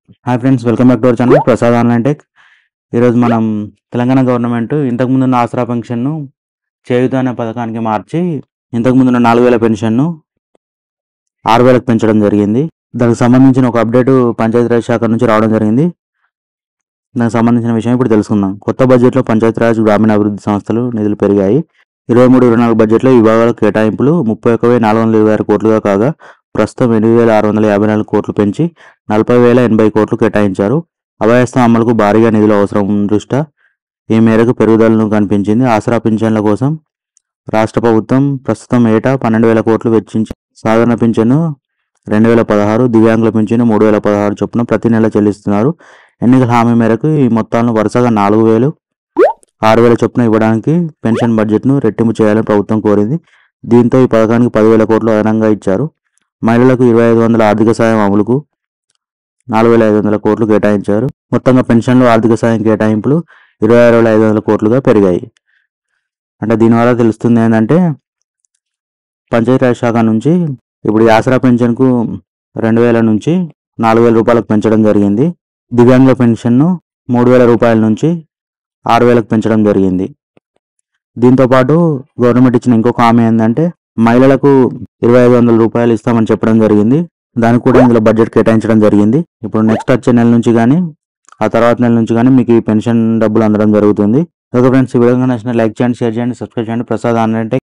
Hi friends, welcome back to our channel Prasad online tech. ఈరోజు మనం Telangana government ఇంతకుముందు ఉన్న ఆసరా పెన్షన్ను చేయూత అనే పథకానికి మార్చి ఇంతకుముందు ఉన్న 4000 పెన్షన్ను 6000కు పెంచడం జరిగింది. దానికి సంబంధించిన ఒక అప్డేట్ పంచాయతీరాజ్ శాఖ నుంచి రావడం జరిగింది. దానికి సంబంధించిన విషయం ఇప్పుడు తెలుసుకుందాం. కొత్త బడ్జెట్లో పంచాయతీరాజ్ గ్రామీణాభివృద్ధి సంస్థలు నిధులు పెరిగాయి. 23-24 బడ్జెట్లో విభాగాల కేటాయింపులు 31,426 కోట్లుగా కాగా ప్రస్తుతం 8,654 కోట్లు పెంచి 40,080 కోట్లు కేటాయించారు. అభయహస్తం అమలుకు భారీగా నిధులు అవసరం దృష్ట్యా ఈ మేరకు పెరుగుదలను కనిపించింది. ఆసరా పింఛన్ల కోసం రాష్ట్ర ప్రభుత్వం ప్రస్తుతం ఏటా 12,000 కోట్లు వెచ్చించి సాధారణ పింఛను 2,016, దివ్యాంగుల పింఛను 3,016 చొప్పున ప్రతి నెల చెల్లిస్తున్నారు. ఎన్నికల హామీ మేరకు ఈ మొత్తాలను వరుసగా 4,000, 6,000 చొప్పున ఇవ్వడానికి పెన్షన్ బడ్జెట్ను రెట్టింపు చేయాలని ప్రభుత్వం కోరింది. దీంతో ఈ పథకానికి 10,000 కోట్లు అదనంగా ఇచ్చారు. మహిళలకు 2,500 ఆర్థిక సాయం అమలుకు 4,500 కోట్లు కేటాయించారు. మొత్తంగా పెన్షన్లు, ఆర్థిక సాయం కేటాయింపులు 26,500 కోట్లుగా పెరిగాయి. అంటే దీనివల్ల తెలుస్తుంది ఏంటంటే పంచాయతీరాజ్ శాఖ నుంచి ఇప్పుడు ఈ ఆసరా పెన్షన్కు 2,000 నుంచి 4,000 రూపాయలకు పెంచడం జరిగింది. దివ్యాంగుల పెన్షన్ను 3,000 రూపాయల నుంచి 6,000కు పెంచడం జరిగింది. దీంతోపాటు గవర్నమెంట్ ఇచ్చిన ఇంకొక హామీ ఏంటంటే మహిళలకు 2,500 రూపాయలు ఇస్తామని చెప్పడం జరిగింది. దానికి కూడా ఇందులో బడ్జెట్ కేటాయించడం జరిగింది. ఇప్పుడు నెక్స్ట్ వచ్చే నెల నుంచి కానీ ఆ తర్వాత నెల నుంచి కానీ మీకు ఈ పెన్షన్ డబ్బులు అందడం జరుగుతుంది. ఓకే ఫ్రెండ్స్, ఈ వీడియో నచ్చిన లైక్ చేయండి, షేర్ చేయండి, సబ్స్క్రైబ్ చేయండి. Prasad online tech.